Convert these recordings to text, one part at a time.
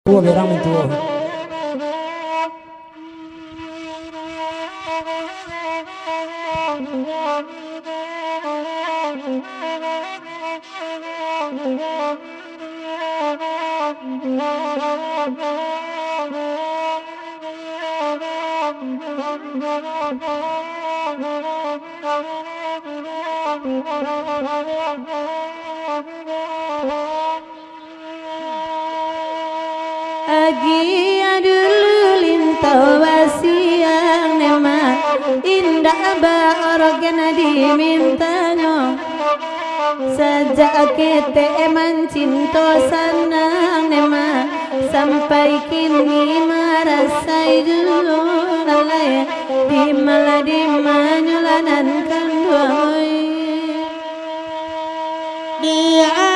tua berang tua. Agi adulu lintau wasiang nema indah ba organ dimintanya sejak kita mencinta sanang nema sampai kini merasai dulu lalai di malah di manyulanan kandoi dia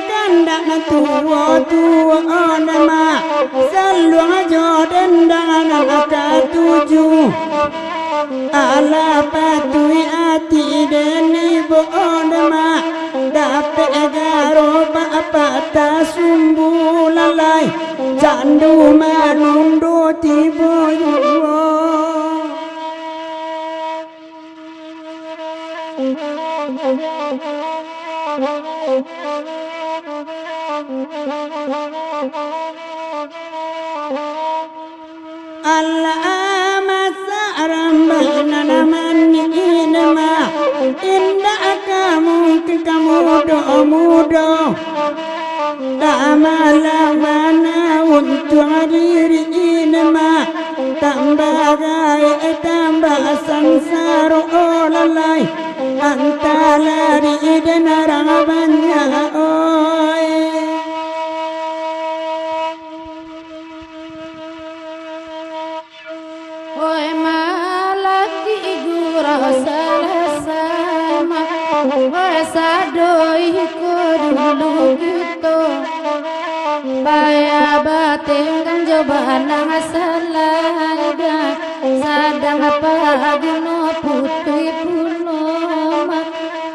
kandak na tua nama saluang jodan dengan tuju ala patui ati deni bo nama dapat garo apa ta sumbu lalai candu manundo tibo Allah masaram bana mani inama indah kamu ke kamu mudo tamalana untuk diri inama tambah gaya tambah sangsara olalai antara di dan rabannya oi oi malaki gura salah sama oi sadoi dulu gitu baya batin kan coba nang salada sadang apa gino putui pulo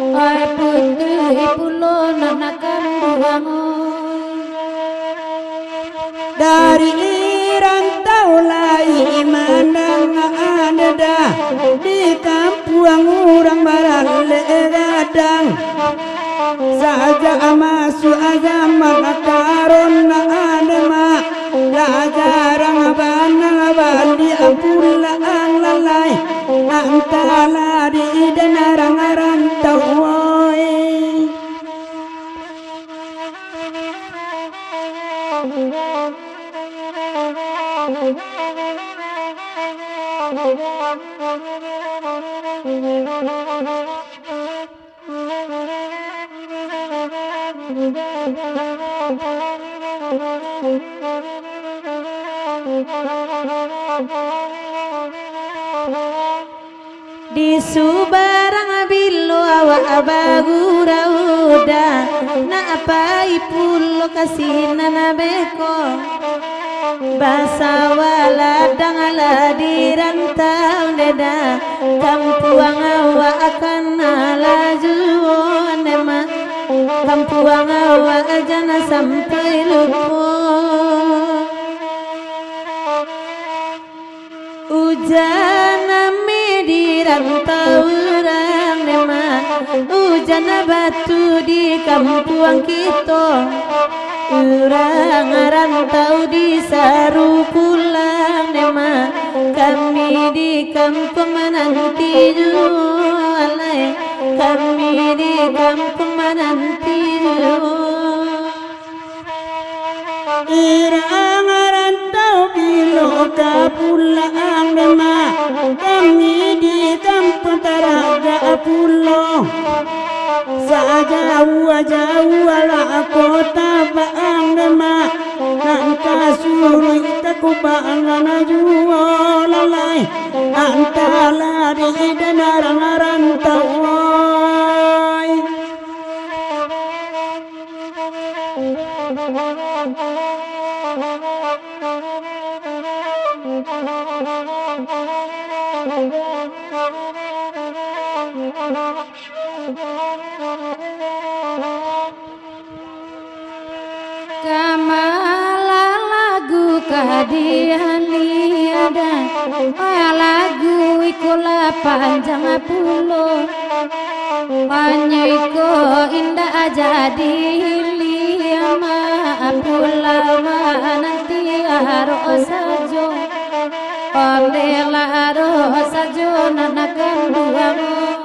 oi putui pulo nanakan duango dari rantau lai mandang ada di kampung orang baralle gadang saja masuk zaman karon ada mak jarang banang bandi ampula ang lalai antala di denarang rantau di subarang bilu awa bagura uda na apa ipulo kasina na beko basa wala dangala di rantau neda kampuang awa akan laju nema kampuang awa jana sampai lupo hujan di rantau orang nema hujan batu di kampung kita orang rantau di saru pulang nema kami di kampung menanti jualai kami di kampung menanti irang rantau bilo kapulang nema kami di kampung Taraga pulau sajauh lah kota baang nema nangka suri taku baangan jual lalai antala di denarang rantau kamalala kadian liada lagu ikulah panjang pulo Panyiko indah jadi liama pulama nanti aro sajo Pandela aro sajo nanakan duamu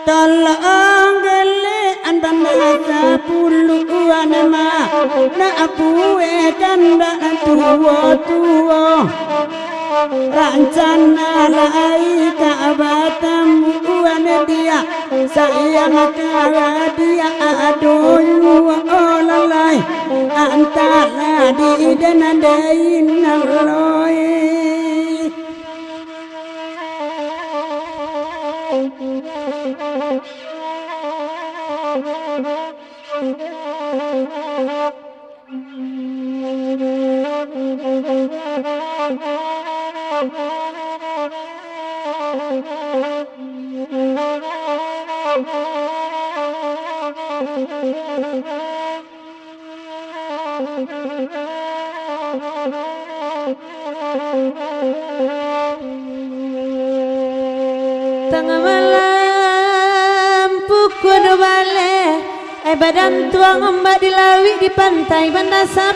Tolong gele andana puluhan ma na apue kanda tuwo rancana lai kabatam uan dia sayang kara dia adoyu olalai antara di denadain naloi Tengah malam pukul balik badan tuang ombak di lawi di pantai Banda 10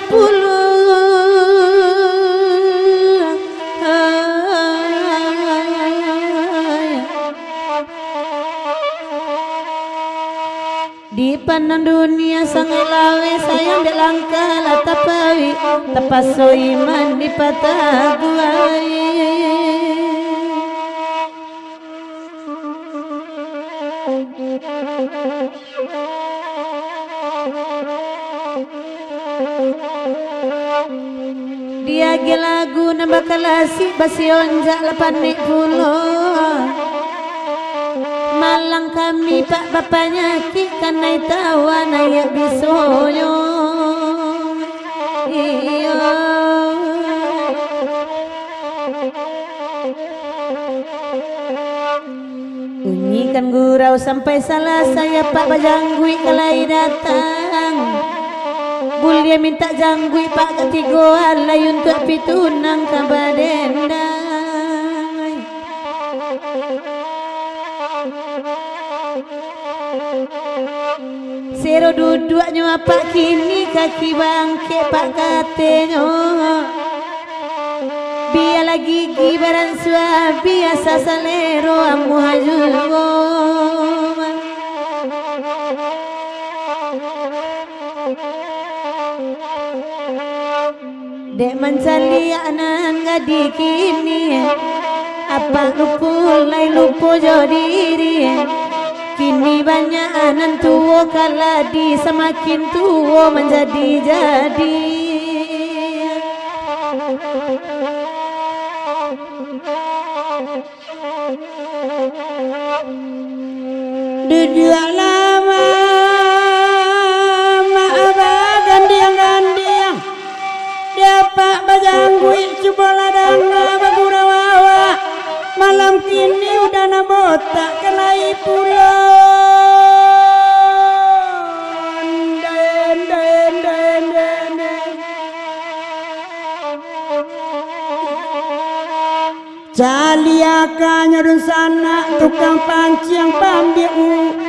di pandang dunia sang lawe sayang delangka latapawi tapaso iman di patah guai dia lagu nambah kalasi basi onjak lapanik pulo malang kami pak bapaknya kikan nai tawa nayak bisoyo iyo bunyikan gurau sampai salah saya pak bajanggui kalai datang Bulia minta janggui pak ketigo alai untuk pitunang kabadendang Sero duduknya pak kini kaki bangke pak katenya Biar lagi gibaran suah biasa salero amu hajugo Dek mencari anak gadi kini apa lupu lai lupu jodiri kini banyak anak tua kaladi semakin tua menjadi jadi Duduk lama gandiang dapat bajanggui coba ladang bagurawawa malam kini udah nabotak kelai pulon den Caliaka nyarun sana tukang pancing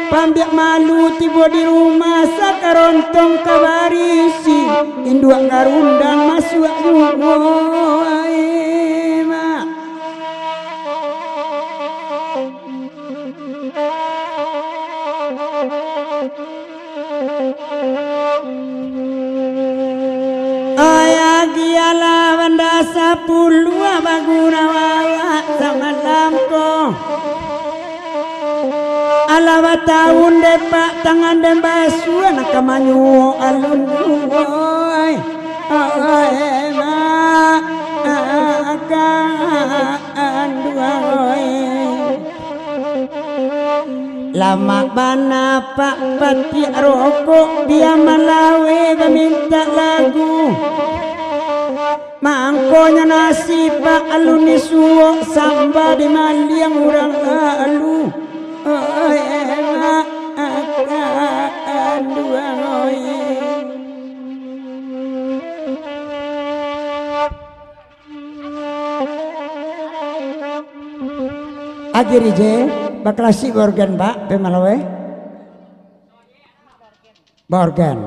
pambiak malu tiba di rumah sakarontong kabarisi indua ngarundang masuk mak ayah giala Banda 10 bagurawa sama lamko alawa tahun depak tangan dan basuh anak kamanyu alun duwoy mak akan duwoy lama bana pak pati rokok dia malawe minta lagu mangkonya nasi pak aluni suwo samba di maliang urang alu Agiri je baklasi organ pak pemalawe borgan